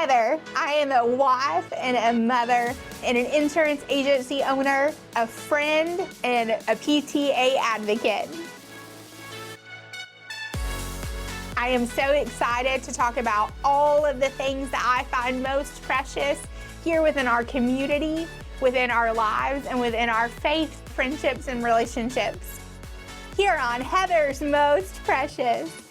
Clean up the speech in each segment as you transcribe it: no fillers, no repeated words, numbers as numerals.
Heather. I am a wife and a mother and an insurance agency owner, a friend, and a PTA advocate. I am so excited to talk about all of the things that I find most precious here within our community, within our lives, and within our faith, friendships, and relationships. Here on Heather's Most Precious.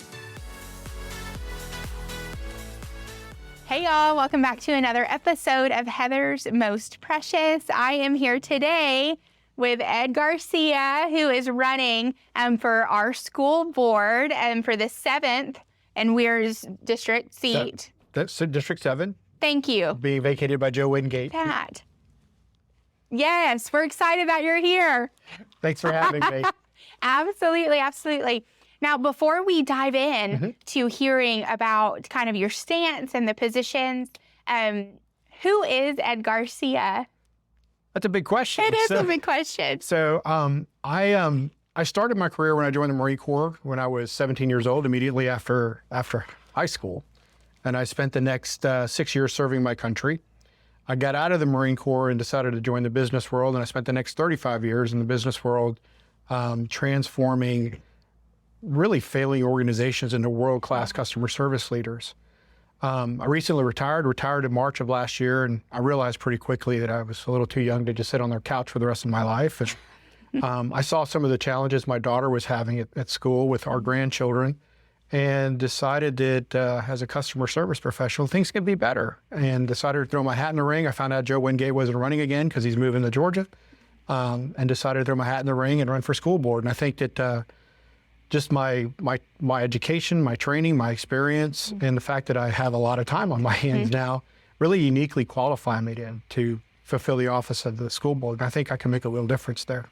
Hey y'all, welcome back to another episode of Heather's Most Precious. I am here today with Ed Garcia, who is running for our school board and for the 7th and Weir's district seat. That's District 7. Thank you. Being vacated by Joe Wingate. That. Yes, we're excited that you're here. Thanks for having me. Absolutely, absolutely. Now, before we dive in to hearing about kind of your stance and the positions, who is Ed Garcia? That's a big question. It is a big question. So I started my career when I joined the Marine Corps when I was 17 years old, immediately after high school. And I spent the next 6 years serving my country. I got out of the Marine Corps and decided to join the business world, and I spent the next 35 years in the business world transforming really failing organizations into world-class customer service leaders. I recently retired in March of last year, and I realized pretty quickly that I was a little too young to just sit on their couch for the rest of my life. And I saw some of the challenges my daughter was having at school with our grandchildren and decided that as a customer service professional, things could be better, and decided to throw my hat in the ring. I found out Joe Wingate wasn't running again because he's moving to Georgia, and decided to throw my hat in the ring and run for school board. And I think that just my education, my training, my experience, and the fact that I have a lot of time on my hands now really uniquely qualify me to fulfill the office of the school board. And I think I can make a little difference there.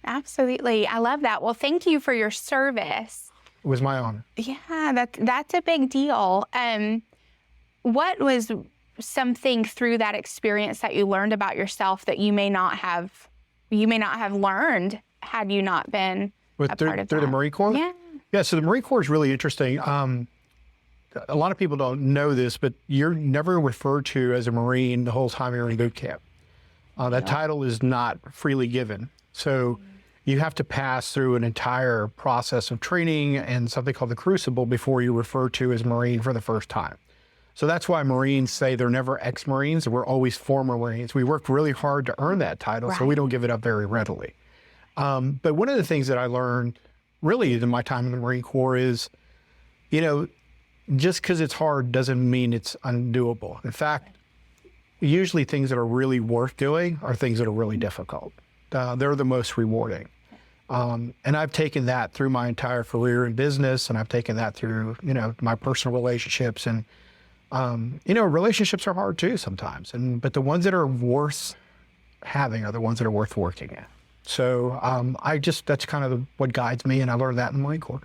Absolutely. I love that. Well, thank you for your service. It was my honor. Yeah, that's a big deal. What was something through that experience that you learned about yourself that you may not have learned had you not been through the Marine Corps? Yeah. Yeah, so the Marine Corps is really interesting. A lot of people don't know this, but you're never referred to as a Marine the whole time you're in boot camp. That title is not freely given. So you have to pass through an entire process of training and something called the crucible before you're referred to as Marine for the first time. So that's why Marines say they're never ex-Marines. We're always former Marines. We worked really hard to earn that title, so we don't give it up very readily. But one of the things that I learned really in my time in the Marine Corps is, just because it's hard doesn't mean it's undoable. In fact, usually things that are really worth doing are things that are really difficult. They're the most rewarding. And I've taken that through my entire career in business, and I've taken that through, my personal relationships. And, relationships are hard too sometimes. But the ones that are worth having are the ones that are worth working at. So that's kind of what guides me, and I learned that in the Marine Corps.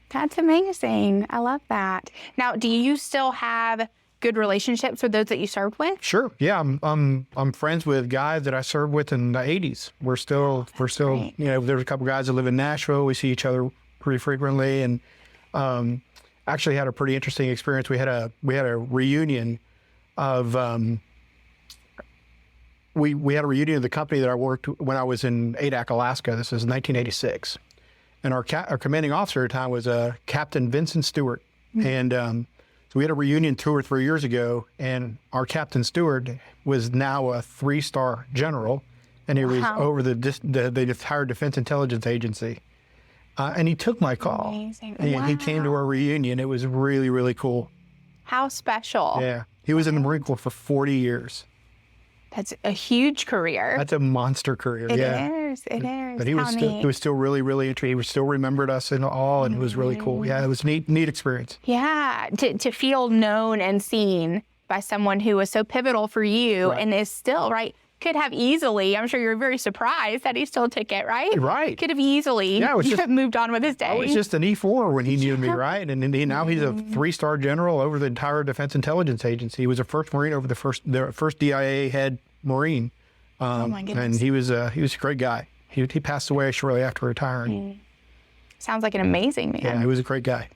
That's amazing. I love that. Now, do you still have good relationships with those that you served with? Sure. Yeah, I'm friends with guys that I served with in the 80s. We're still, there's a couple guys that live in Nashville. We see each other pretty frequently, and actually had a pretty interesting experience. We had a reunion of we had a reunion of the company that I worked when I was in Adak, Alaska. This is 1986, and our commanding officer at the time was Captain Vincent Stewart, and so we had a reunion 2 or 3 years ago, and our Captain Stewart was now a 3-star general, and he was over the entire Defense Intelligence Agency. And he took my call. Amazing. And he came to our reunion. It was really, really cool. How special. Yeah. He was in the Marine Corps for 40 years. That's a huge career. That's a monster career. It is. But he was still really, really interesting. He still remembered us and all, and it was really cool. Yeah, it was a neat experience. Yeah, to feel known and seen by someone who was so pivotal for you and is still, could have easily, I'm sure you're very surprised that he still took it, right? Right. Could have easily moved on with his day. I was just an E4 when he knew me, right? And now he's a 3-star general over the entire Defense Intelligence Agency. He was a first Marine over the first DIA head Marine. Oh my goodness. And he was a great guy. He passed away shortly after retiring. Sounds like an amazing man. Yeah, he was a great guy.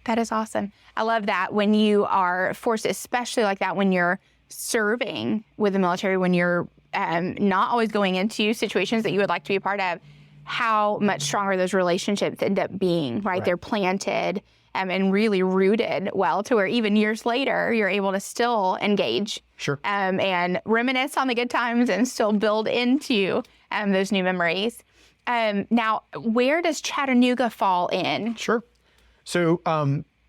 That is awesome. I love that when you are forced, especially like that, when you're serving with the military, when you're not always going into situations that you would like to be a part of, how much stronger those relationships end up being, right? They're planted and really rooted well to where even years later, you're able to still engage. Sure. And reminisce on the good times and still build into those new memories. Now, where does Chattanooga fall in? Sure. So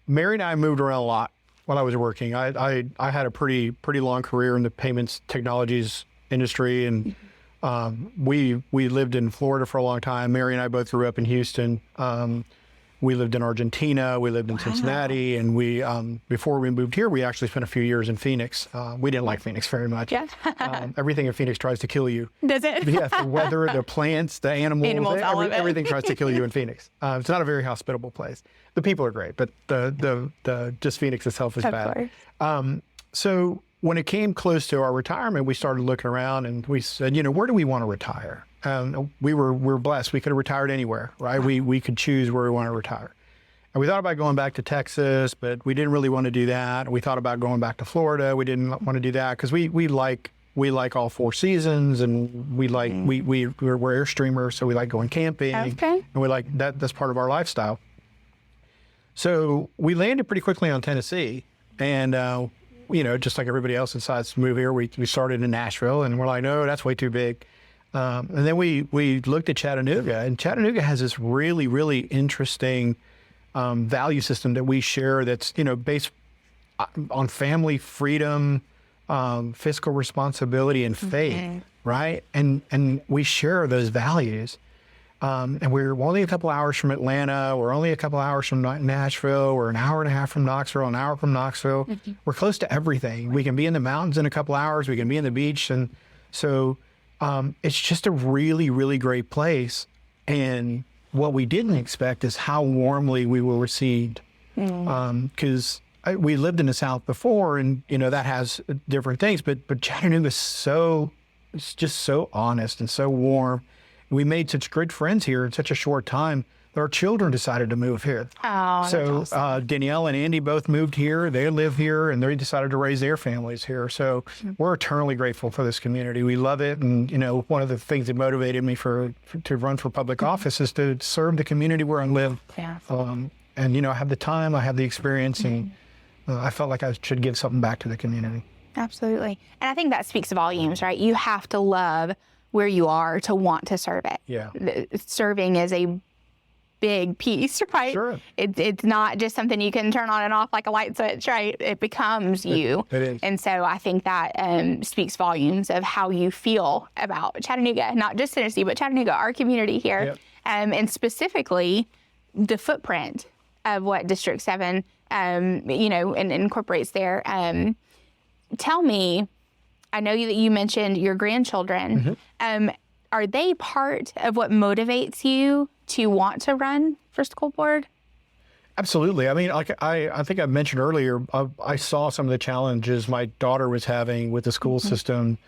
Mary and I moved around a lot while I was working. I had a pretty long career in the payments technologies industry, and we lived in Florida for a long time. Mary and I both grew up in Houston. We lived in Argentina. We lived in Cincinnati, and we before we moved here, we actually spent a few years in Phoenix. We didn't like Phoenix very much. Yeah. Everything in Phoenix tries to kill you. Does it? Yeah, the weather, the plants, the animals, all of it. everything tries to kill you in Phoenix. It's not a very hospitable place. The people are great, but the just Phoenix itself is bad. So when it came close to our retirement, we started looking around and we said, where do we want to retire? We were blessed. We could have retired anywhere, right? We could choose where we want to retire. And we thought about going back to Texas, but we didn't really want to do that. We thought about going back to Florida. We didn't want to do that because we like all four seasons, and we're Airstreamers, so we like going camping. Okay. And we like that. That's part of our lifestyle. So we landed pretty quickly on Tennessee, and just like everybody else decides to move here, we started in Nashville, and we're like, no, that's way too big. And then we looked at Chattanooga, and Chattanooga has this really, really interesting value system that we share that's, based on family, freedom, fiscal responsibility, and faith, right? And we share those values. And we're only a couple hours from Atlanta. We're only a couple hours from Nashville. We're an hour and a half from Knoxville, an hour from Knoxville. We're close to everything. We can be in the mountains in a couple hours. We can be in the beach. And so it's just a really, really great place. And what we didn't expect is how warmly we were received. Because we lived in the South before, and, that has different things. But Chattanooga it's just so honest and so warm. We made such good friends here in such a short time that our children decided to move here. Oh, so that's awesome. Danielle and Andy both moved here. They live here, and they decided to raise their families here. So we're eternally grateful for this community. We love it. And, one of the things that motivated me to run for public office is to serve the community where I live. Yeah. And, I have the time, I have the experience, and I felt like I should give something back to the community. Absolutely. And I think that speaks volumes, right? You have to love where you are to want to serve it. Yeah. Serving is a big piece, right? Sure. It's not just something you can turn on and off like a light switch, right? It becomes you. It is. And so I think that speaks volumes of how you feel about Chattanooga, not just Tennessee, but Chattanooga, our community here. Yep. And specifically the footprint of what District 7, and incorporates there. Tell me, I know that you mentioned your grandchildren. Are they part of what motivates you to want to run for school board? Absolutely. I mean, I think I mentioned earlier, I saw some of the challenges my daughter was having with the school system.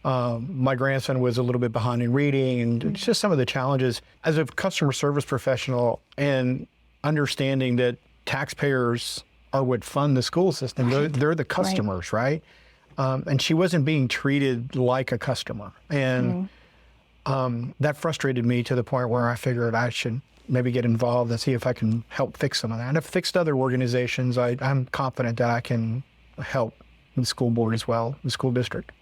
My grandson was a little bit behind in reading, and it's just some of the challenges as a customer service professional, and understanding that taxpayers are what fund the school system. They're the customers, right? And she wasn't being treated like a customer. And that frustrated me to the point where I figured I should maybe get involved and see if I can help fix some of that. And I've fixed other organizations. I'm confident that I can help the school board as well, the school district.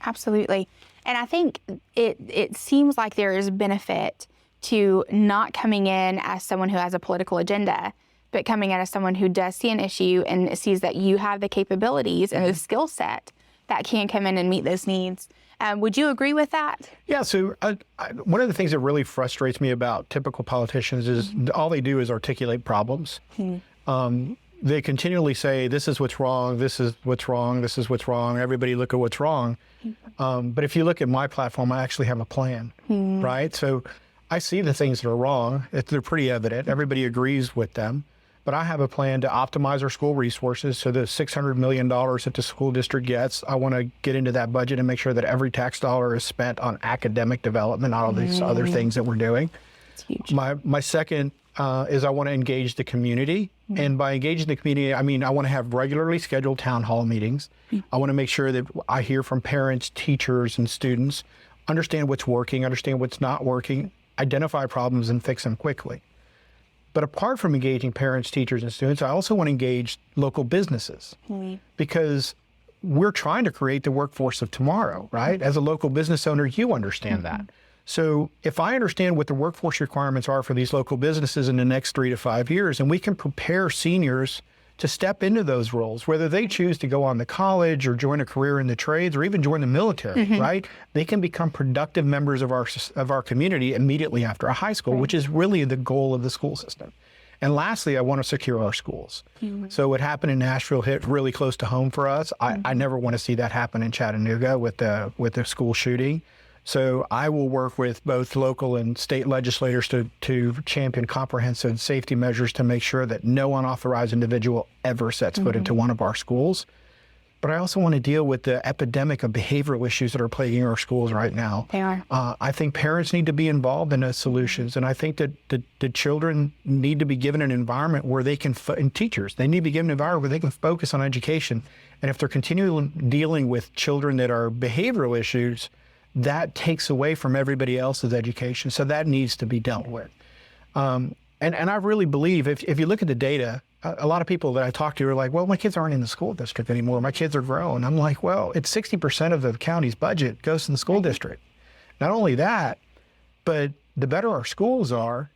Absolutely. And I think it seems like there is benefit to not coming in as someone who has a political agenda, but coming in as someone who does see an issue and sees that you have the capabilities and the skill set that can come in and meet those needs. Would you agree with that? Yeah, so one of the things that really frustrates me about typical politicians is all they do is articulate problems. They continually say, this is what's wrong, this is what's wrong, this is what's wrong, everybody look at what's wrong. But if you look at my platform, I actually have a plan, right? So I see the things that are wrong. They're pretty evident. Everybody agrees with them. But I have a plan to optimize our school resources. So the $600 million that the school district gets, I want to get into that budget and make sure that every tax dollar is spent on academic development, all of these other things that we're doing. It's huge. My second is I want to engage the community. And by engaging the community, I mean, I want to have regularly scheduled town hall meetings. I want to make sure that I hear from parents, teachers, and students, understand what's working, understand what's not working, identify problems, and fix them quickly. But apart from engaging parents, teachers, and students, I also want to engage local businesses because we're trying to create the workforce of tomorrow, right? As a local business owner, you understand that. So if I understand what the workforce requirements are for these local businesses in the next 3 to 5 years, and we can prepare seniors to step into those roles, whether they choose to go on to college or join a career in the trades or even join the military, right? They can become productive members of our community immediately after a high school, which is really the goal of the school system. And lastly, I want to secure our schools. So what happened in Nashville hit really close to home for us. I never want to see that happen in Chattanooga with the school shooting. So I will work with both local and state legislators to champion comprehensive safety measures to make sure that no unauthorized individual ever sets foot into one of our schools. But I also want to deal with the epidemic of behavioral issues that are plaguing our schools right now. They are. I think parents need to be involved in those solutions. And I think that the children need to be given an environment where they can, and teachers, they need to be given an environment where they can focus on education. And if they're continually dealing with children that are behavioral issues, that takes away from everybody else's education. So that needs to be dealt with. And I really believe if you look at the data, a lot of people that I talk to are like, well, my kids aren't in the school district anymore. My kids are grown. I'm like, well, it's 60% of the county's budget goes to the school district. Not only that, but the better our schools are,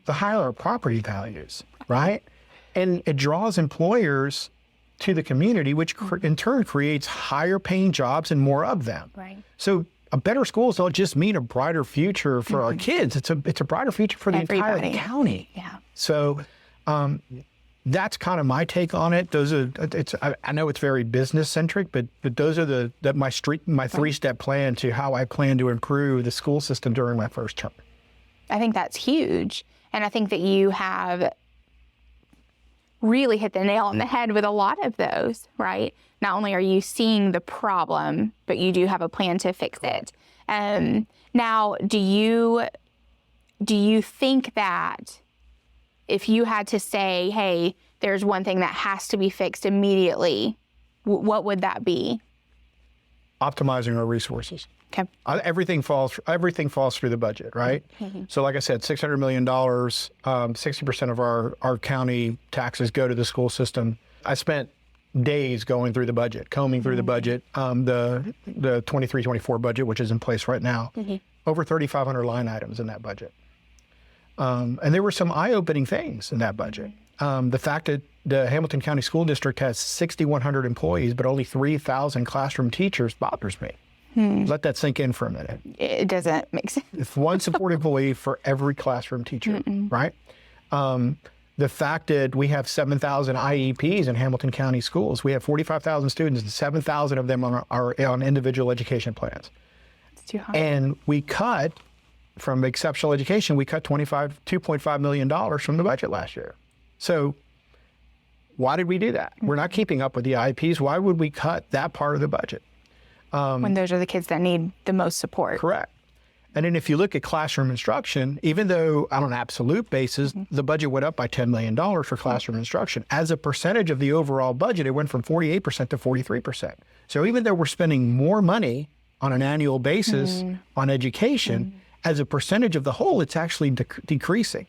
the higher our property values, right? And it draws employers to the community, which in turn creates higher paying jobs and more of them. Right. So a better schools don't just mean a brighter future for our kids. It's a brighter future for the entire county. Yeah. So that's kind of my take on it. I know it's very business centric, but those are my 3-step plan to how I plan to improve the school system during my first term. I think that's huge. And I think that you have really hit the nail on the head with a lot of those, right? Not only are you seeing the problem, but you do have a plan to fix it. Now, do you think that if you had to say, hey, there's one thing that has to be fixed immediately, what would that be? Optimizing our resources. Okay. Everything falls through the budget, right? So like I said, $600 million, 60% of our county taxes go to the school system. I spent days going through the budget, combing through the budget, the 23-24 budget, which is in place right now, over 3,500 line items in that budget. And there were some eye-opening things in that budget. The fact that the Hamilton County School District has 6,100 employees, but only 3,000 classroom teachers bothers me. Let that sink in for a minute. It doesn't make sense. It's one support employee for every classroom teacher, right? The fact that we have 7,000 IEPs in Hamilton County schools, we have 45,000 students, and 7,000 of them are on individual education plans. It's too high. And we cut from exceptional education, we cut $2.5 million from the budget last year. So why did we do that? We're not keeping up with the IEPs. Why would we cut that part of the budget? When those are the kids that need the most support. Correct. And then if you look at classroom instruction, even though on an absolute basis, the budget went up by $10 million for classroom instruction, as a percentage of the overall budget, it went from 48% to 43%. So even though we're spending more money on an annual basis on education, as a percentage of the whole, it's actually decreasing.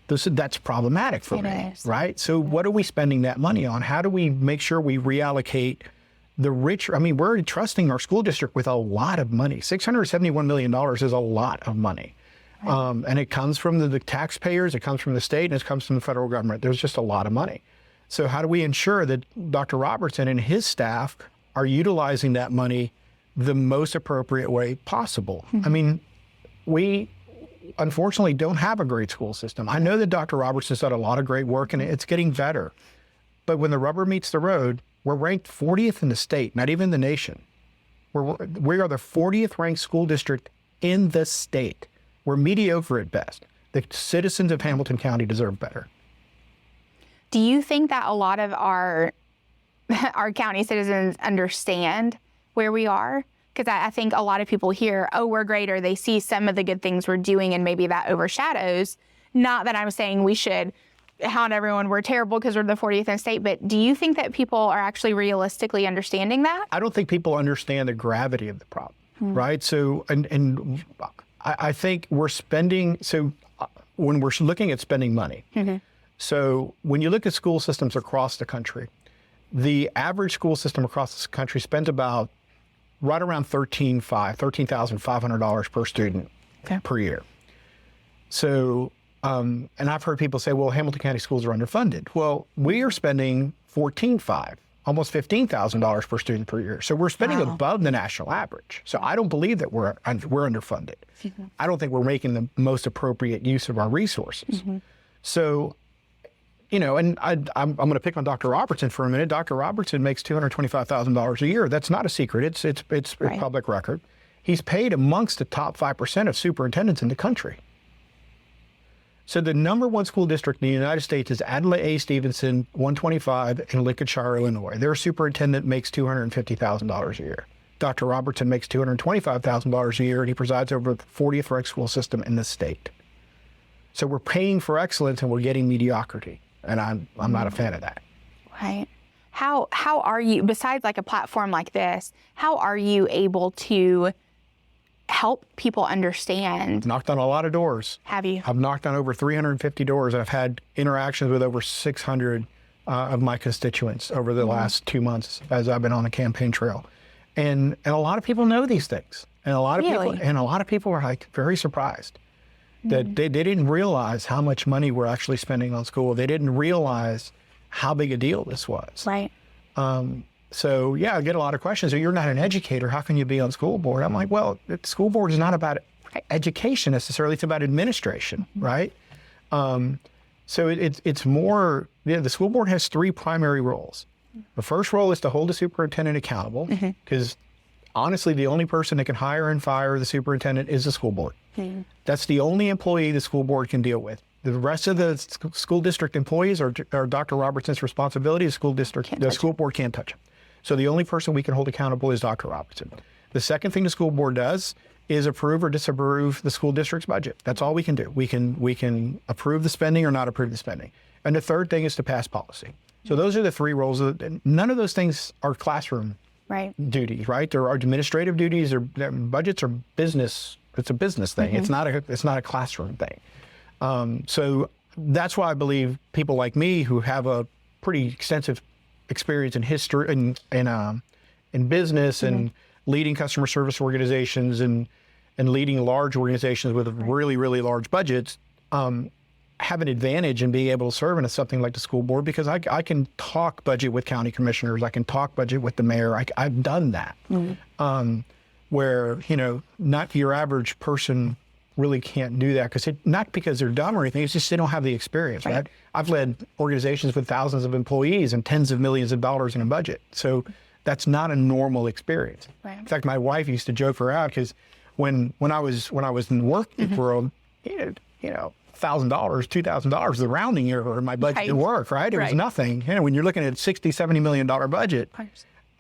That's problematic for me, right? So what are we spending that money on? How do we make sure we reallocate the rich? I mean, we're entrusting our school district with a lot of money. $671 million is a lot of money. And it comes from the taxpayers, it comes from the state, and it comes from the federal government. There's just a lot of money. So how do we ensure that Dr. Robertson and his staff are utilizing that money the most appropriate way possible? I mean, we unfortunately don't have a great school system. I know that Dr. Robertson's done a lot of great work, and it's getting better. But when the rubber meets the road, we're ranked 40th in the state, not even the nation. We are the 40th ranked school district in the state. We're mediocre at best. The citizens of Hamilton County deserve better. Do you think that a lot of our county citizens understand where we are? Because I think a lot of people hear, oh, we're great, or they see some of the good things we're doing, and maybe that overshadows not that I'm saying we should hound everyone, we're terrible because we're the 40th in state, but do you think that people are actually realistically understanding that? I don't think people understand the gravity of the problem, right? So, and I think we're spending, when we're looking at spending money, so when you look at school systems across the country, the average school system across the country spends about right around $13,500 per student per year. So, and I've heard people say, well, Hamilton County schools are underfunded. Well, we are spending $14,500, almost $15,000 per student per year. So we're spending above the national average. So I don't believe that we're underfunded. I don't think we're making the most appropriate use of our resources. So, you know, and I'm going to pick on Dr. Robertson for a minute. Dr. Robertson makes $225,000 a year. That's not a secret. It's public record. He's paid amongst the top 5% of superintendents in the country. So the number one school district in the United States is Adela A. Stevenson, 125 in Lincolnshire, Illinois. Their superintendent makes $250,000 a year. Dr. Robertson makes $225,000 a year, and he presides over the 40th ranked school system in the state. So we're paying for excellence and we're getting mediocrity, and I'm not a fan of that. Right. How are you, besides like a platform like this, how are you able to help people understand? Knocked on a lot of doors. Have you? I've knocked on over 350 doors. I've had interactions with over 600 of my constituents over the last 2 months as I've been on the campaign trail. And a lot of people know these things. And a lot of people are like very surprised that they didn't realize how much money we're actually spending on school. They didn't realize how big a deal this was. Right. So yeah, I get a lot of questions. So you're not an educator. How can you be on school board? I'm like, well, the school board is not about education necessarily. It's about administration, right? So it's more, the school board has 3 primary roles. The first role is to hold the superintendent accountable, because honestly, the only person that can hire and fire the superintendent is the school board. That's the only employee the school board can deal with. The rest of the school district employees are Dr. Robertson's responsibility. The school board can't touch them. So the only person we can hold accountable is Dr. Robertson. The second thing the school board does is approve or disapprove the school district's budget. That's all we can do. We can approve the spending or not approve the spending. And the third thing is to pass policy. So those are the 3 roles. None of those things are classroom duties, right? There are administrative duties, or budgets are business. It's a business thing. It's not a classroom thing. So that's why I believe people like me, who have a pretty extensive experience in history in business and leading customer service organizations and leading large organizations with really, really large budgets, have an advantage in being able to serve in something like the school board, because I can talk budget with county commissioners. I can talk budget with the mayor. I've done that. Where, you know, not your average person really can't do that, not because they're dumb or anything. It's just they don't have the experience, right? I've led organizations with thousands of employees and tens of millions of dollars in a budget. So that's not a normal experience. Right. In fact, my wife used to joke around, because when I was in the work world, you know, $1,000, $2,000 was the rounding error in my budget at work, right? It was nothing. You know, when you're looking at a $60, $70 million budget.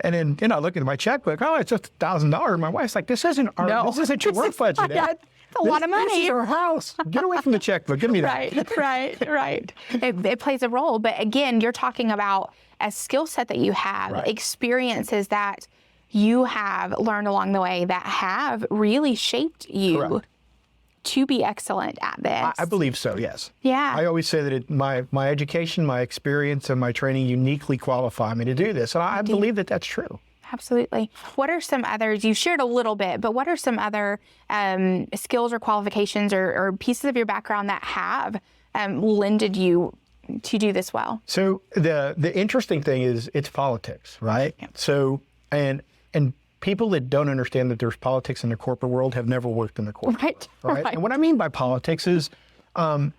And then, you know, I look at my checkbook, oh, it's just $1,000. My wife's like, this isn't your work budget. It's a lot of money. This is our house. Get away from the checkbook. Give me that. Right. It plays a role. But again, you're talking about a skill set that you have, experiences that you have learned along the way that have really shaped you to be excellent at this. I believe so, yes. Yeah. I always say that my education, my experience, and my training uniquely qualify me to do this. And I believe that that's true. Absolutely. What are some others, you shared a little bit, but what are some other skills or qualifications or pieces of your background that have lended you to do this well? So the interesting thing is it's politics, right? Yeah. So, and people that don't understand that there's politics in the corporate world have never worked in the corporate world, right? And what I mean by politics is, you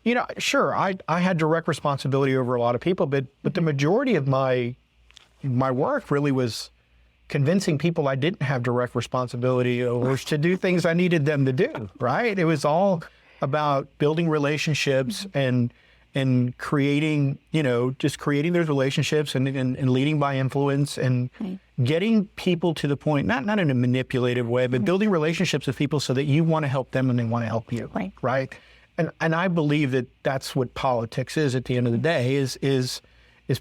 know, sure, I had direct responsibility over a lot of people, but the majority of my work really was convincing people I didn't have direct responsibility over to do things I needed them to do, right? It was all about building relationships and creating, you know, just creating those relationships and leading by influence and getting people to the point, not in a manipulative way, but building relationships with people so that you want to help them and they want to help you, right? And I believe that that's what politics is at the end of the day, is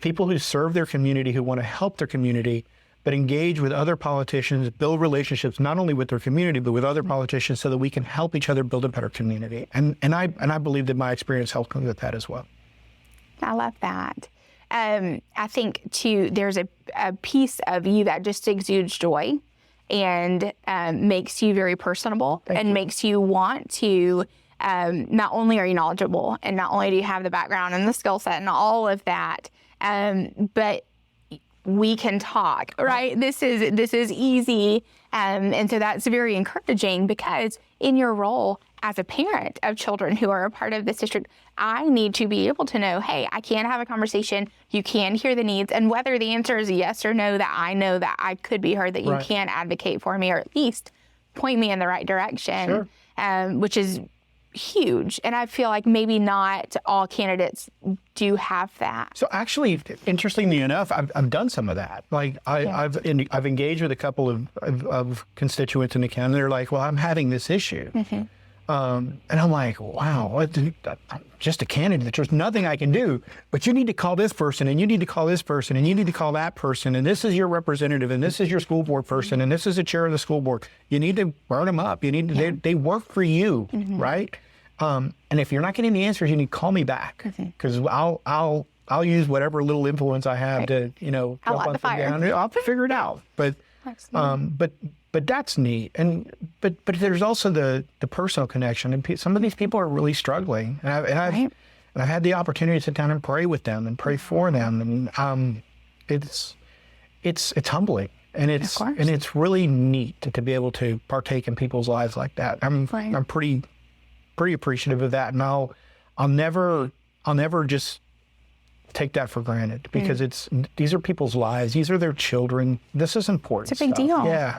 people who serve their community, who want to help their community, but engage with other politicians, build relationships, not only with their community, but with other politicians so that we can help each other build a better community. And I believe that my experience helped me with that as well. I love that. I think, too, there's a piece of you that just exudes joy and makes you very personable and makes you want to, not only are you knowledgeable and not only do you have the background and the skill set and all of that, but we can talk, right? This is easy. And so that's very encouraging, because in your role as a parent of children who are a part of this district, I need to be able to know, hey, I can have a conversation. You can hear the needs. And whether the answer is yes or no, that I know that I could be heard, that you can advocate for me, or at least point me in the right direction, which is huge. And I feel like maybe not all candidates do have that. So actually, interestingly enough, I've done some of that. Like I've engaged with a couple of constituents in the county. They're like, well, I'm having this issue. And I'm like, wow, I'm just a candidate. There's nothing I can do, but you need to call this person, and you need to call this person, and you need to call that person, and this is your representative, and this is your school board person, and this is the chair of the school board. You need to burn them up. You need to, they work for you, right? And if you're not getting the answers, you need to call me back, because I'll use whatever little influence I have to, jump on the fire. Down. I'll figure it out. But that's neat. But there's also the personal connection, and some of these people are really struggling, and I've had the opportunity to sit down and pray with them and pray for them, and it's humbling, and it's really neat to be able to partake in people's lives like that. I'm pretty appreciative of that, and I'll never just take that for granted, because these are people's lives, these are their children. This is important. It's a big deal. Yeah.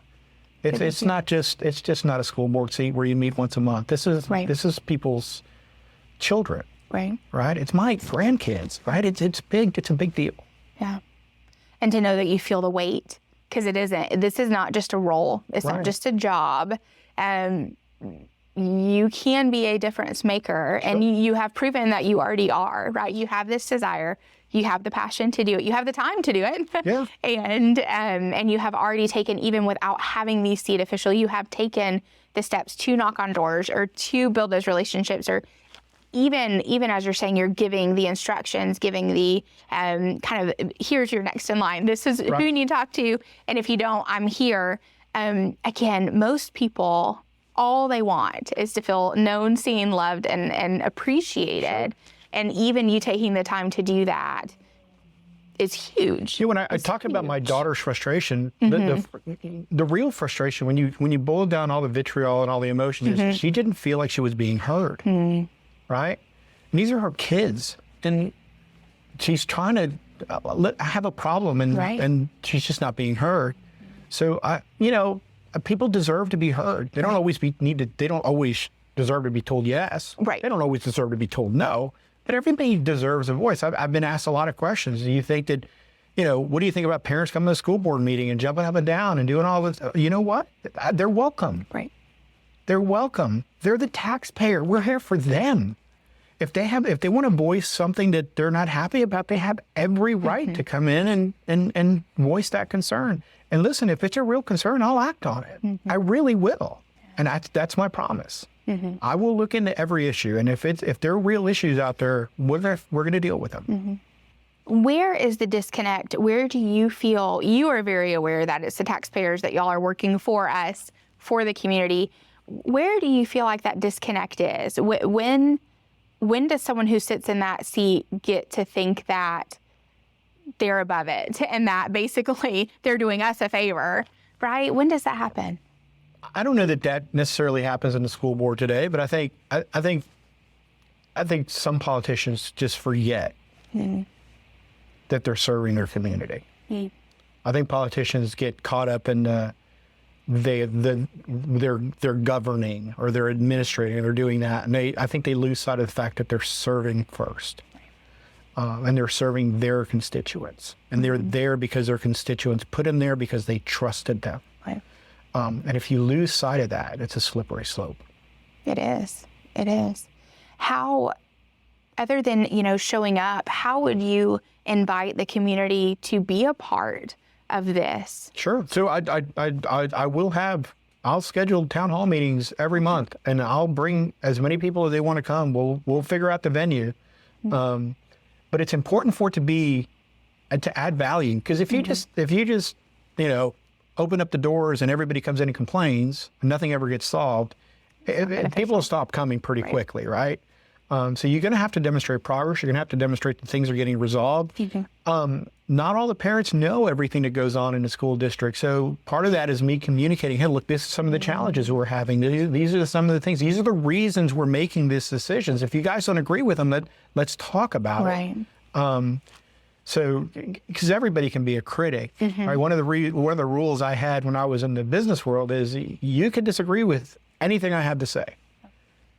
It's just not a school board seat where you meet once a month. This is people's children. Right. It's my grandkids. Right. It's big. It's a big deal. Yeah. And to know that you feel the weight, because this is not just a role. It's not just a job. You can be a difference maker, and you have proven that you already are, right? You have this desire, you have the passion to do it, you have the time to do it, and you have already taken, even without having these seat official, you have taken the steps to knock on doors or to build those relationships, or even as you're saying, you're giving the instructions, giving the kind of, here's your next in line. This is who you need to talk to, and if you don't, I'm here. Again, most people, all they want is to feel known, seen, loved, and appreciated. And even you taking the time to do that is huge. When I talk about my daughter's frustration, the real frustration, when you boil down all the vitriol and all the emotions, is she didn't feel like she was being heard, right? And these are her kids, and she's trying to have a problem, and she's just not being heard. So people deserve to be heard. They don't always they don't always deserve to be told yes. Right. They don't always deserve to be told no. But everybody deserves a voice. I've been asked a lot of questions. Do you think that, what do you think about parents coming to the school board meeting and jumping up and down and doing all this? You know what? They're welcome. Right. They're welcome. They're the taxpayer. We're here for them. If they want to voice something that they're not happy about, they have every right to come in and voice that concern. And listen, if it's a real concern, I'll act on it. I really will. And that's my promise. I will look into every issue. And if there are real issues out there, we're going to deal with them. Where is the disconnect? Where do you feel, you are very aware that it's the taxpayers, that y'all are working for us, for the community. Where do you feel like that disconnect is? When does someone who sits in that seat get to think that they're above it and that basically they're doing us a favor, right? When does that happen? I don't know that necessarily happens in the school board today, but I think some politicians just forget that they're serving their community. I think politicians get caught up in they're governing or they're administrating, they're doing that, and I think they lose sight of the fact that they're serving first. And they're serving their constituents, and they're there because their constituents put them there because they trusted them. Right. And if you lose sight of that, it's a slippery slope. It is. It is. how, other than, showing up, how would you invite the community to be a part of this? Sure. So I'll schedule town hall meetings every month, and I'll bring as many people as they want to come. We'll figure out the venue. But it's important for it to be, to add value. Because if you just, open up the doors and everybody comes in and complains and nothing ever gets solved, people will stop coming pretty quickly, right? So you're going to have to demonstrate progress. You're going to have to demonstrate that things are getting resolved. Not all the parents know everything that goes on in the school district. So part of that is me communicating, hey, look, this is some of the challenges we're having. These are some of the things. These are the reasons we're making these decisions. If you guys don't agree with them, let's talk about it. So, because everybody can be a critic. Right? One of the rules I had when I was in the business world is you can disagree with anything I have to say,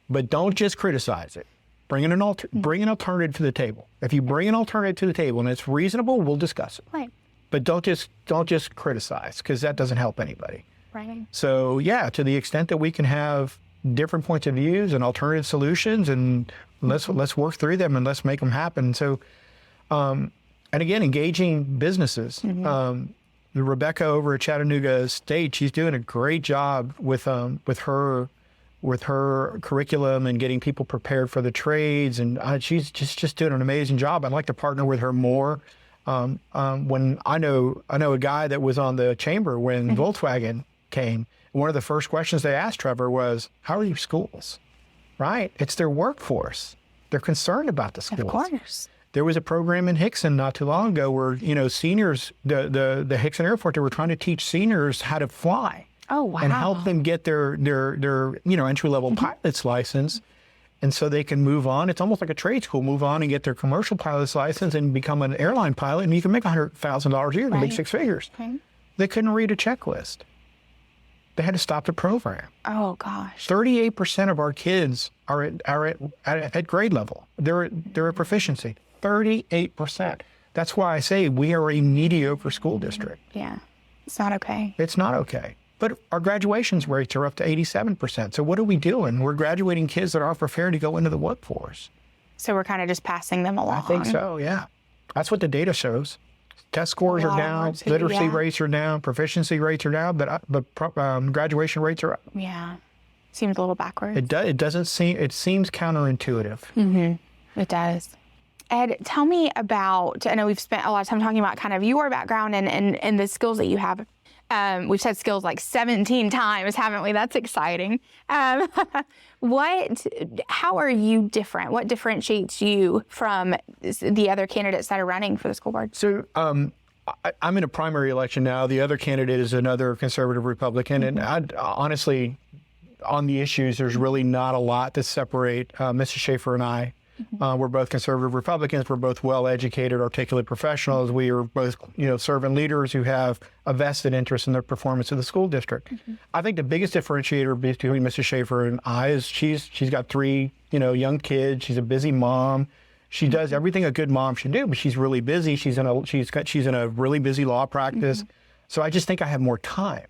but don't just criticize it. Bring an alternative to the table. If you bring an alternative to the table and it's reasonable, we'll discuss it. Right. But don't just criticize, because that doesn't help anybody. Right. So yeah, to the extent that we can have different points of views and alternative solutions, and let's work through them and let's make them happen. So, and again, engaging businesses. Rebecca over at Chattanooga State, she's doing a great job with her curriculum and getting people prepared for the trades, and she's just doing an amazing job. I'd like to partner with her more. When I know a guy that was on the chamber when Volkswagen came. One of the first questions they asked Trevor was, "How are your schools?" Right? It's their workforce. They're concerned about the schools. Of course. There was a program in Hickson not too long ago where seniors, the Hickson Airport, they were trying to teach seniors how to fly. Oh, wow. And help them get their entry-level pilot's license. And so they can move on. It's almost like a trade school, move on and get their commercial pilot's license and become an airline pilot. And you can make $100,000 a year, you can make 6 figures. Okay. They couldn't read a checklist. They had to stop the program. Oh, gosh. 38% of our kids are at grade level. They're at proficiency. 38%. That's why I say we are a mediocre school district. Yeah. It's not okay. It's not okay. But our graduation rates are up to 87%. So what are we doing? We're graduating kids that aren't prepared to go into the workforce. So we're kind of just passing them along. I think so, yeah. That's what the data shows. Test scores are down, literacy rates are down, proficiency rates are down, but graduation rates are up. Yeah. Seems a little backwards. It seems counterintuitive. It does. Ed, tell me about, I know we've spent a lot of time talking about kind of your background and the skills that you have. We've said skills like 17 times, haven't we? That's exciting. How are you different? What differentiates you from the other candidates that are running for the school board? So I'm in a primary election now. The other candidate is another conservative Republican. And honestly, on the issues, there's really not a lot to separate Mrs. Schaefer and I. We're both conservative Republicans. We're both well-educated, articulate professionals. We are both, servant leaders who have a vested interest in the performance of the school district. I think the biggest differentiator between Mrs. Schaefer and I is she's got 3, young kids. She's a busy mom. She does everything a good mom should do, but she's really busy. She's in a really busy law practice. So I just think I have more time.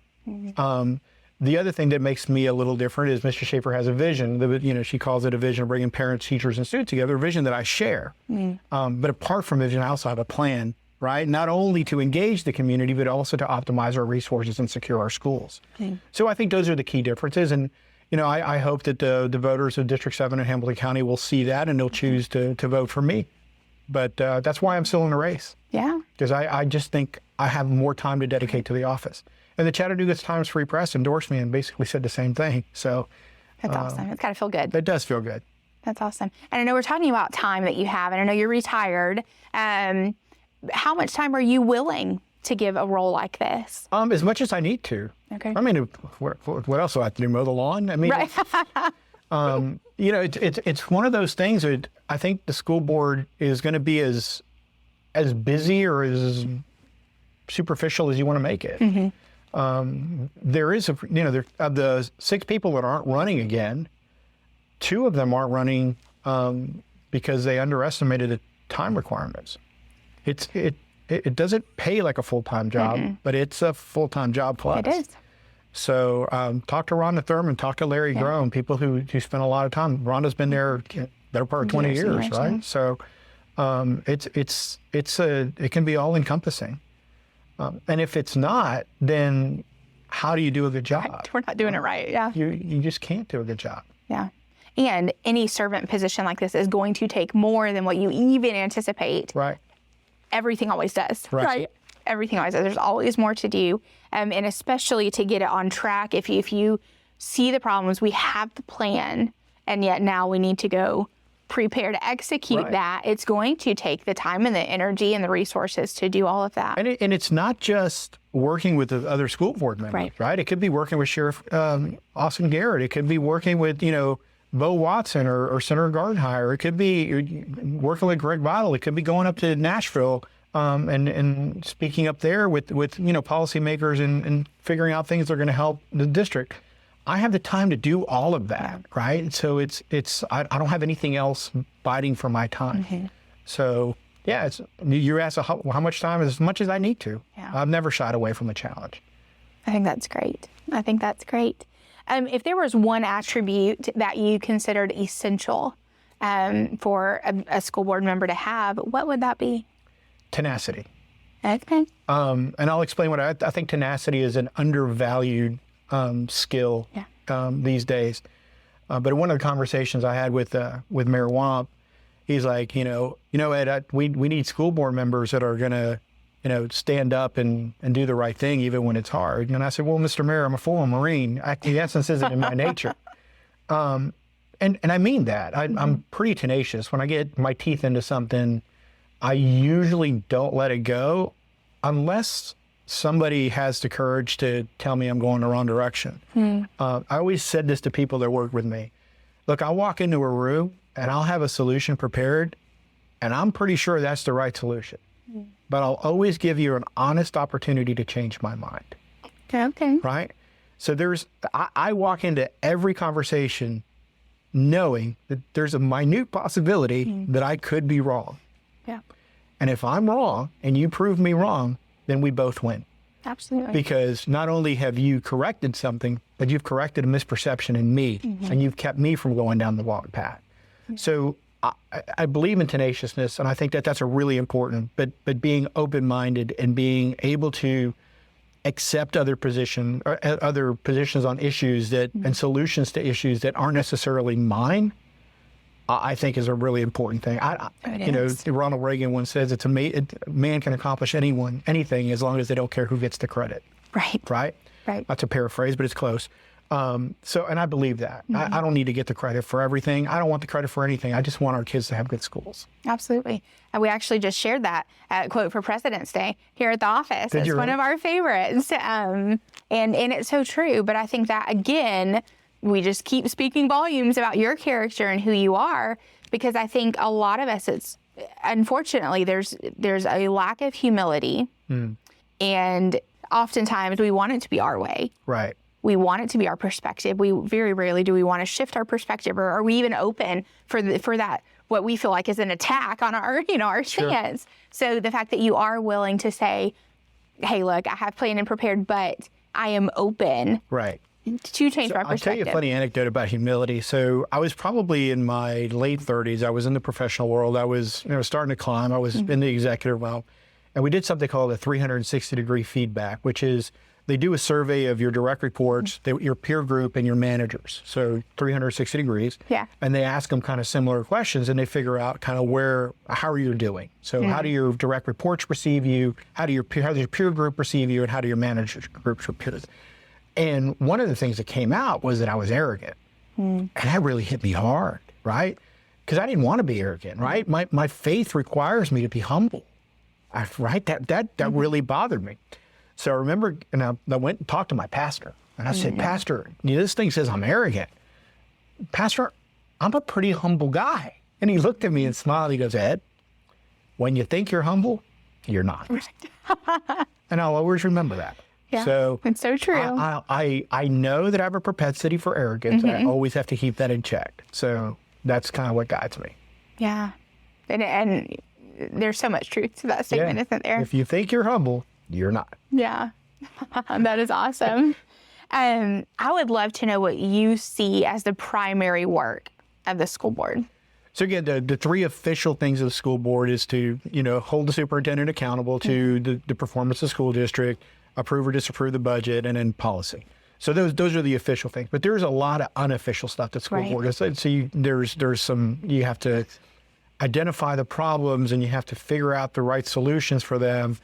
The other thing that makes me a little different is Mr. Schaefer has a vision. She calls it a vision of bringing parents, teachers, and students together, a vision that I share. But apart from vision, I also have a plan, right? Not only to engage the community, but also to optimize our resources and secure our schools. So I think those are the key differences. And, I hope that the voters of District 7 in Hamilton County will see that and they'll choose to vote for me. But that's why I'm still in the race. Yeah. Because I just think I have more time to dedicate to the office. And the Chattanooga Times Free Press endorsed me and basically said the same thing. So that's awesome. It's got to feel good. It does feel good. That's awesome. And I know we're talking about time that you have, and I know you're retired. How much time are you willing to give a role like this? As much as I need to. Okay. I mean, what else do I have to do? Mow the lawn? I mean, right. It's one of those things that I think the school board is going to be as busy or as superficial as you want to make it. There is of the 6 people that aren't running again, 2 of them aren't running because they underestimated the time requirements. It doesn't pay like a full-time job, but it's a full-time job plus. It is. So talk to Rhonda Thurman, talk to Larry Grome, people who spend a lot of time. Rhonda's been there better part of 20 years, right? Yeah. So it can be all encompassing. And if it's not, then how do you do a good job? Right. We're not doing it right. Yeah. You just can't do a good job. Yeah. And any servant position like this is going to take more than what you even anticipate. Right. Everything always does. Right. Everything always does. There's always more to do. And especially to get it on track, if you see the problems, we have the plan, and yet now we need to go prepare to execute that. It's going to take the time and the energy and the resources to do all of that. And it's not just working with the other school board members, right? It could be working with Sheriff Austin Garrett. It could be working with, Bo Watson or Senator Gardenhire. It could be working with Greg Vital. It could be going up to Nashville and speaking up there with policymakers and figuring out things that are going to help the district. I have the time to do all of that, right? So I don't have anything else biting for my time. Mm-hmm. So yeah, you asked how much time? As much as I need to. Yeah. I've never shied away from a challenge. I think that's great. If there was one attribute that you considered essential for a school board member to have, what would that be? Tenacity. Okay. And I'll explain what I think. Tenacity is an undervalued skill these days. But in one of the conversations I had with Mayor Womp, he's like, Ed, we need school board members that are going to, stand up and do the right thing even when it's hard. And I said, well, Mr. Mayor, I'm a former Marine. Acquiescence isn't in my nature. And I mean that. I'm pretty tenacious. When I get my teeth into something, I usually don't let it go unless somebody has the courage to tell me I'm going the wrong direction. I always said this to people that work with me. Look, I'll walk into a room and I'll have a solution prepared, and I'm pretty sure that's the right solution. But I'll always give you an honest opportunity to change my mind. Okay. Right? So I walk into every conversation knowing that there's a minute possibility that I could be wrong. Yeah. And if I'm wrong and you prove me wrong, then we both win. Absolutely. Because not only have you corrected something, but you've corrected a misperception in me, and you've kept me from going down the wrong path. So I believe in tenaciousness, and I think that that's a really important, but being open-minded and being able to accept other positions on issues that and solutions to issues that aren't necessarily mine, I think is a really important thing. Ronald Reagan once says man can accomplish anything as long as they don't care who gets the credit. Right. That's a paraphrase, but it's close. And I believe that. I don't need to get the credit for everything. I don't want the credit for anything. I just want our kids to have good schools. Absolutely. We actually just shared that quote for President's Day here at the office. It's one of our favorites. And it's so true. But I think that, again, we just keep speaking volumes about your character and who you are, because I think a lot of us, unfortunately, there's a lack of humility. And oftentimes we want it to be our way. Right. We want it to be our perspective. We very rarely do we want to shift our perspective, or are we even open for that, what we feel like is an attack on our stance. So the fact that you are willing to say, hey, look, I have planned and prepared, but I am open. Right. To change my perspective. I'll tell you a funny anecdote about humility. So I was probably in my late 30s. I was in the professional world. I was starting to climb. I was in the executive realm. And we did something called a 360-degree feedback, which is they do a survey of your direct reports, your peer group, and your managers. So 360 degrees. Yeah. And they ask them kind of similar questions, and they figure out kind of how are you doing? So how do your direct reports perceive you? How does your peer group perceive you? And how do your manager groups perceive you? And one of the things that came out was that I was arrogant. And that really hit me hard, right? Because I didn't want to be arrogant, right? My faith requires me to be humble, right? That really bothered me. So I remember, and I went and talked to my pastor. And I said, Pastor, this thing says I'm arrogant. Pastor, I'm a pretty humble guy. And he looked at me and smiled. He goes, Ed, when you think you're humble, you're not. And I'll always remember that. Yeah, so it's so true. I know that I have a propensity for arrogance. I always have to keep that in check. So that's kind of what guides me. Yeah. And there's so much truth to that statement, isn't there? If you think you're humble, you're not. Yeah. That is awesome. I would love to know what you see as the primary work of the school board. So again, the three official things of the school board is to, hold the superintendent accountable to the performance of the school district, approve or disapprove the budget, and then policy. So those are the official things. But there's a lot of unofficial stuff that school board does. So you have to identify the problems and you have to figure out the right solutions for them.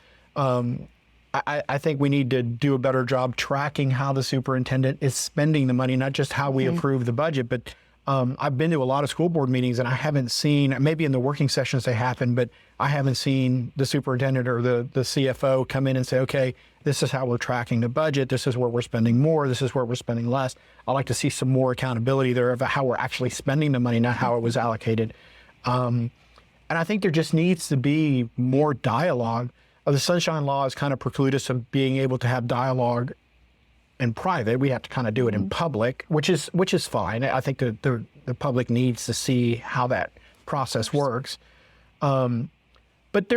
I think we need to do a better job tracking how the superintendent is spending the money, not just how we approve the budget, but I've been to a lot of school board meetings and I haven't seen, maybe in the working sessions they happen, but I haven't seen the superintendent or the CFO come in and say, okay, this is how we're tracking the budget. This is where we're spending more. This is where we're spending less. I'd like to see some more accountability there of how we're actually spending the money, not how it was allocated. And I think there just needs to be more dialogue. The Sunshine Law has kind of precluded us from being able to have dialogue in private. We have to kind of do it in public, which is fine. I think the public needs to see how that process works. But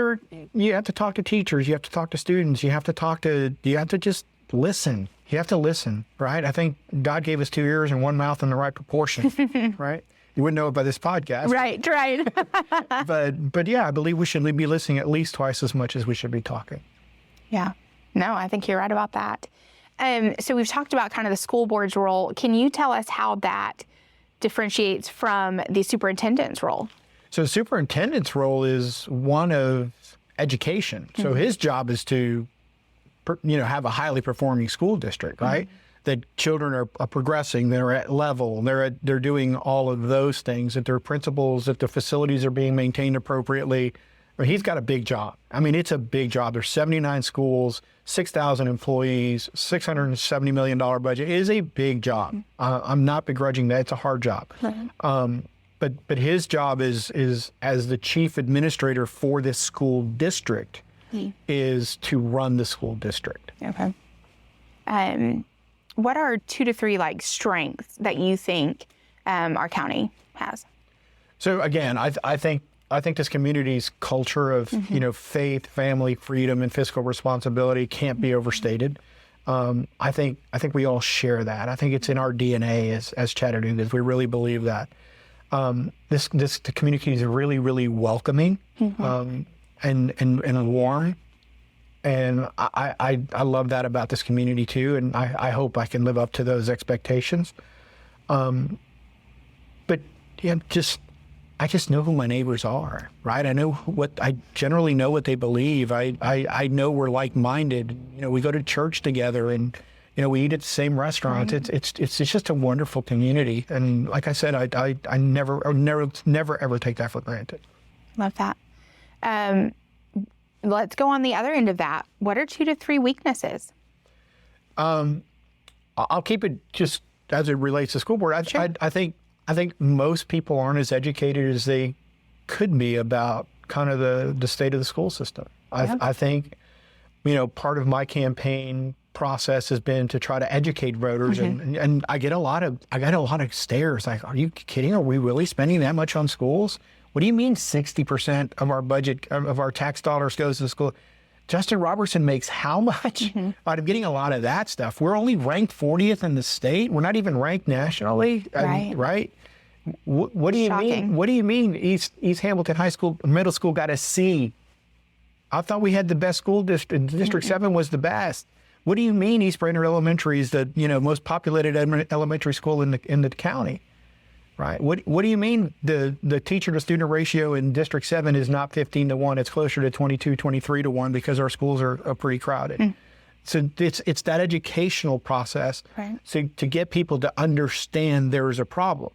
you have to talk to teachers, you have to talk to students, you have to just listen. You have to listen, right? I think God gave us 2 ears and 1 mouth in the right proportion, right? You wouldn't know it by this podcast. Right. But yeah, I believe we should be listening at least twice as much as we should be talking. Yeah. No, I think you're right about that. So we've talked about kind of the school board's role. Can you tell us how that differentiates from the superintendent's role? So the superintendent's role is one of education. So his job is to, have a highly performing school district, right? That children are progressing, they're at level, they're doing all of those things, that their principals, that the facilities are being maintained appropriately. But he's got a big job. I mean, it's a big job. There's 79 schools, 6,000 employees, $670 million budget. It is a big job. I'm not begrudging that. It's a hard job. But his job is as the chief administrator for this school district is to run the school district. Okay. What are 2 to 3 strengths that you think our county has? So again, I think this community's culture of faith, family, freedom, and fiscal responsibility can't be overstated. I think we all share that. I think it's in our DNA as Chattanoogas. We really believe that. The community is really, really welcoming and warm. And I love that about this community too. And I hope I can live up to those expectations. But yeah, I just know who my neighbors are, right? I generally know what they believe. I know we're like-minded. We go to church together and, we eat at the same restaurants. Right. It's just a wonderful community. And like I said, I never ever take that for granted. Love that. Let's go on the other end of that. What are 2 to 3 weaknesses? I'll keep it just as it relates to school board. Sure. I think most people aren't as educated as they could be about kind of the state of the school system. I think, part of my campaign process has been to try to educate voters, and I get a lot of stares. Like, are you kidding? Are we really spending that much on schools? What do you mean 60% of our budget, of our tax dollars goes to school? Justin Robertson makes how much? I'm getting a lot of that stuff. We're only ranked 40th in the state. We're not even ranked nationally, right? What do you mean? What do you mean East Hamilton High School, middle school got a C? I thought we had the best school district. District 7 was the best. What do you mean East Brainerd Elementary is the most populated elementary school in the county? Right. What do you mean the teacher to student ratio in District 7 is not 15-1? It's closer to 22, 23-1 because our schools are pretty crowded. So it's that educational process to get people to understand there is a problem.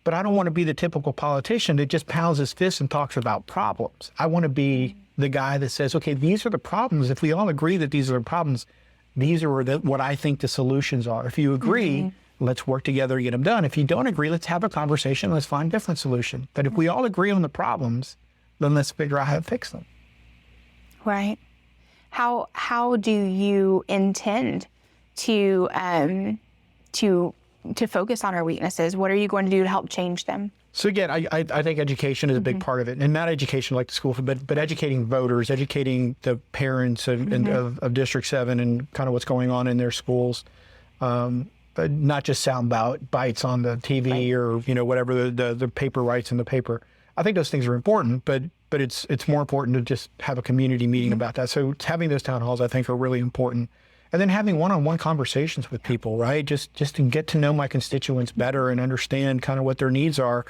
But I don't want to be the typical politician that just pounds his fist and talks about problems. I want to be the guy that says, okay, these are the problems. If we all agree that these are the problems, these are what I think the solutions are. If you agree, let's work together to get them done. If you don't agree, let's have a conversation. Let's find a different solution. But if we all agree on the problems, then let's figure out how to fix them. Right. How do you intend to focus on our weaknesses? What are you going to do to help change them? So again, I think education is a big part of it, and not education like the school, but educating voters, educating the parents of District 7 and kind of what's going on in their schools. not just sound bites on the TV or whatever the paper writes in the paper. I think those things are important, but it's more important to just have a community meeting about that. So having those town halls, I think, are really important. And then having one-on-one conversations with people, right? Just to get to know my constituents better and understand kind of what their needs are.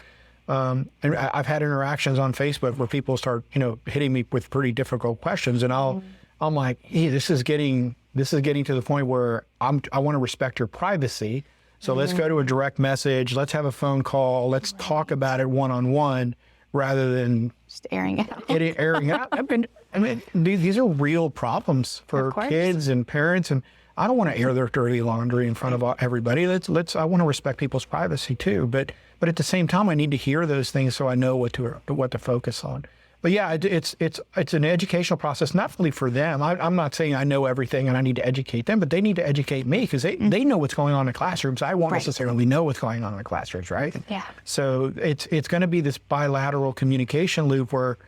And I've had interactions on Facebook where people start, hitting me with pretty difficult questions, and I'm like, hey, this is getting to the point where I want to respect your privacy. So let's go to a direct message. Let's have a phone call. Let's talk about it one-on-one rather than just airing it out. Airing it out. These are real problems for kids and parents, and I don't want to air their dirty laundry in front of everybody. I want to respect people's privacy too, but at the same time, I need to hear those things so I know what to focus on. But yeah, it's an educational process, not only for them. I'm not saying I know everything and I need to educate them, but they need to educate me because they know what's going on in classrooms. I won't necessarily know what's going on in the classrooms, right? Yeah. So it's going to be this bilateral communication loop where,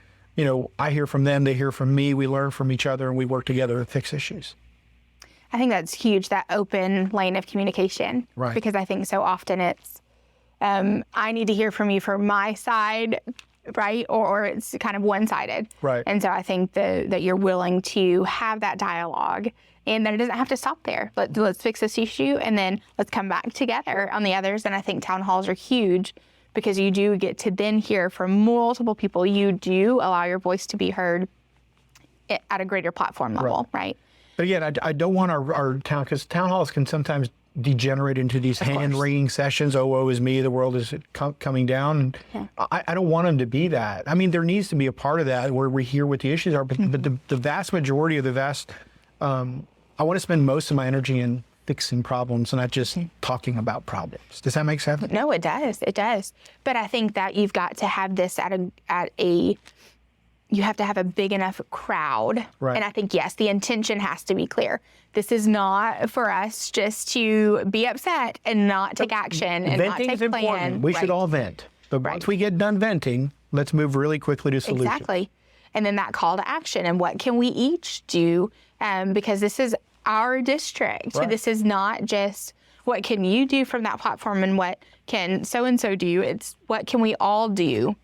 I hear from them, they hear from me, we learn from each other, and we work together to fix issues. I think that's huge, that open lane of communication. Right. Because I think so often it's, I need to hear from you for my side, right? Or it's kind of one-sided. Right. And so I think that you're willing to have that dialogue and that it doesn't have to stop there. Let's fix this issue and then let's come back together on the others. And I think town halls are huge because you do get to then hear from multiple people. You do allow your voice to be heard at a greater platform level, right? But again, I don't want our town, because town halls can sometimes degenerate into these hand-wringing sessions. Oh, woe is me, the world is coming down. Yeah. I don't want them to be that. I mean, there needs to be a part of that where we hear what the issues are, but the vast majority of I want to spend most of my energy in fixing problems and not just talking about problems. Does that make sense? No, it does. It does. But I think that you've got to have this you have to have a big enough crowd. Right. And I think, yes, the intention has to be clear. This is not for us just to be upset and not take action and not take Venting is important. We should all vent. But once we get done venting, let's move really quickly to solutions. Exactly. And then that call to action and what can we each do? Because this is our district. So this is not just what can you do from that platform and what can so-and-so do. It's what can we all do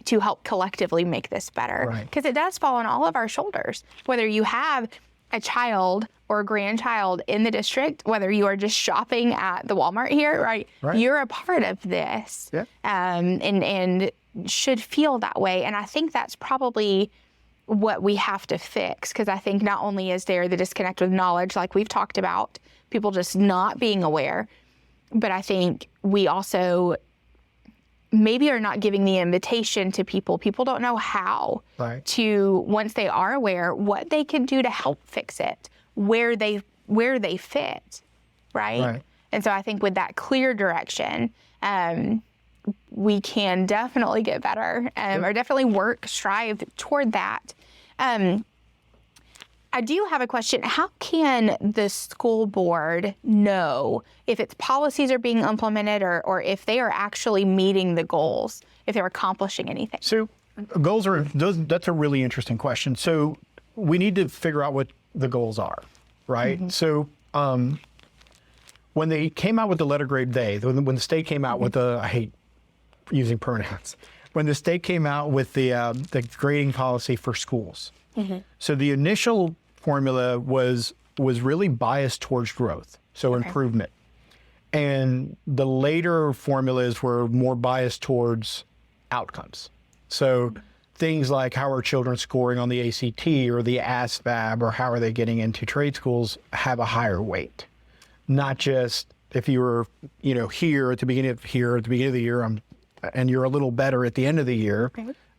to help collectively make this better. Because it does fall on all of our shoulders. Whether you have a child or a grandchild in the district, whether you are just shopping at the Walmart here, right? You're a part of this and should feel that way. And I think that's probably what we have to fix, because I think not only is there the disconnect with knowledge, like we've talked about, people just not being aware, but I think we also maybe are not giving the invitation to people. People don't know how to, once they are aware, what they can do to help fix it, where they fit, right? And so I think with that clear direction, we can definitely get better or definitely strive toward that. I do have a question. How can the school board know if its policies are being implemented or if they are actually meeting the goals, if they're accomplishing anything? So that's a really interesting question. So we need to figure out what the goals are, right? So when they came out with the letter grade when the state came out with I hate using pronouns, when the state came out with the grading policy for schools. So the initial formula was really biased towards growth, so improvement. And the later formulas were more biased towards outcomes. So things like how are children scoring on the ACT or the ASVAB, or how are they getting into trade schools, have a higher weight. Not just if you were, here at the beginning of the year, and you're a little better at the end of the year,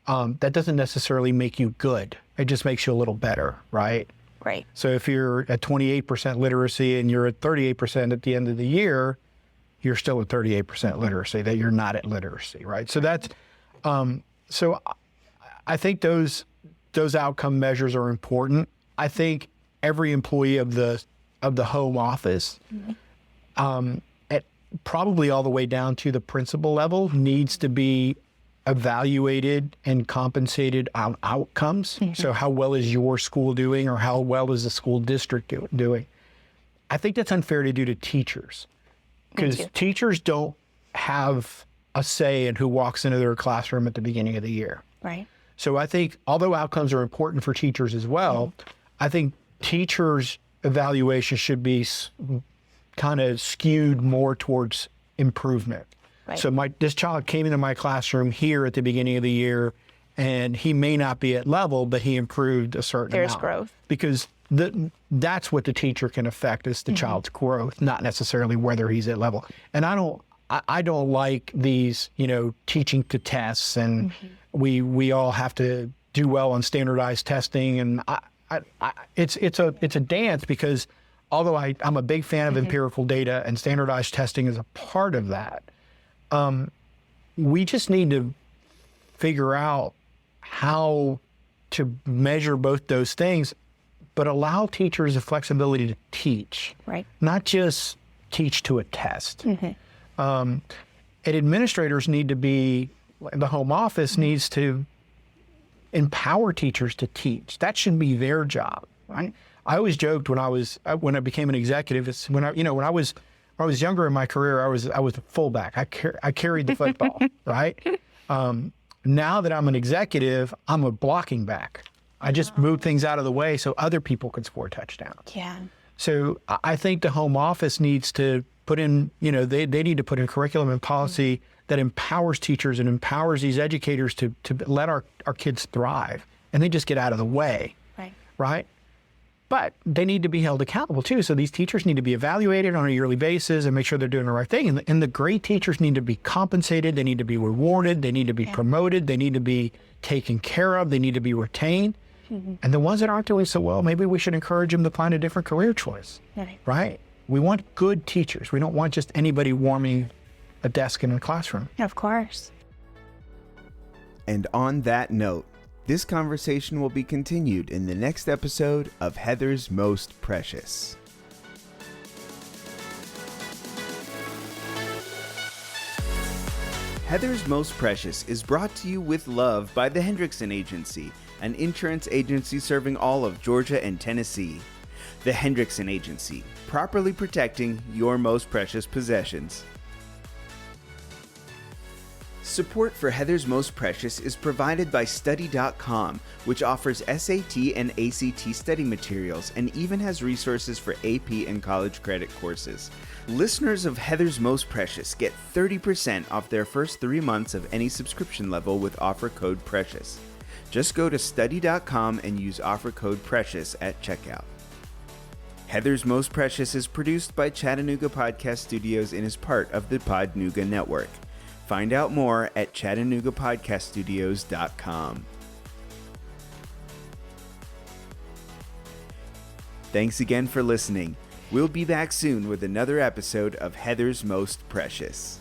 that doesn't necessarily make you good. It just makes you a little better, right? Right. So if you're at 28% literacy and you're at 38% at the end of the year, you're still at 38% literacy, that you're not at literacy, right? So that's, so I think those outcome measures are important. I think every employee of the home office, at probably all the way down to the principal level, needs to be evaluated and compensated on outcomes. So how well is your school doing, or how well is the school district doing? I think that's unfair to do to teachers, because teachers don't have a say in who walks into their classroom at the beginning of the year. Right. So I think, although outcomes are important for teachers as well, I think teachers' evaluation should be kind of skewed more towards improvement. Right. So this child came into my classroom here at the beginning of the year, and he may not be at level, but he improved a certain amount. There's growth. Because that's what the teacher can affect, is the child's growth, not necessarily whether he's at level. And I don't like these, teaching to tests, and we all have to do well on standardized testing. And it's a dance, because although I'm a big fan of empirical data and standardized testing is a part of that, we just need to figure out how to measure both those things, but allow teachers the flexibility to teach, right? Not just teach to a test. And administrators need to be, the home office needs to empower teachers to teach. That should be their job, right? I always joked when I became an executive, it's when I was younger in my career, I was a fullback. I carried the football, right? Now that I'm an executive, I'm a blocking back. I just move things out of the way so other people can score touchdowns. Yeah. So I think the home office needs to put in, they need to put in curriculum and policy that empowers teachers and empowers these educators to let our kids thrive, and they just get out of the way. Right? But they need to be held accountable too. So these teachers need to be evaluated on a yearly basis and make sure they're doing the right thing. And the great teachers need to be compensated. They need to be rewarded. They need to be promoted. They need to be taken care of. They need to be retained. And the ones that aren't doing so well, maybe we should encourage them to find a different career choice. Right? We want good teachers. We don't want just anybody warming a desk in a classroom. Of course. And on that note, this conversation will be continued in the next episode of Heather's Most Precious. Heather's Most Precious is brought to you with love by the Hendrickson Agency, an insurance agency serving all of Georgia and Tennessee. The Hendrickson Agency, properly protecting your most precious possessions. Support for Heather's Most Precious is provided by Study.com, which offers SAT and ACT study materials and even has resources for AP and college credit courses. Listeners of Heather's Most Precious get 30% off their first 3 months of any subscription level with offer code PRECIOUS. Just go to Study.com and use offer code PRECIOUS at checkout. Heather's Most Precious is produced by Chattanooga Podcast Studios and is part of the Podnooga Network. Find out more at ChattanoogaPodcastStudios.com. Thanks again for listening. We'll be back soon with another episode of Heather's Most Precious.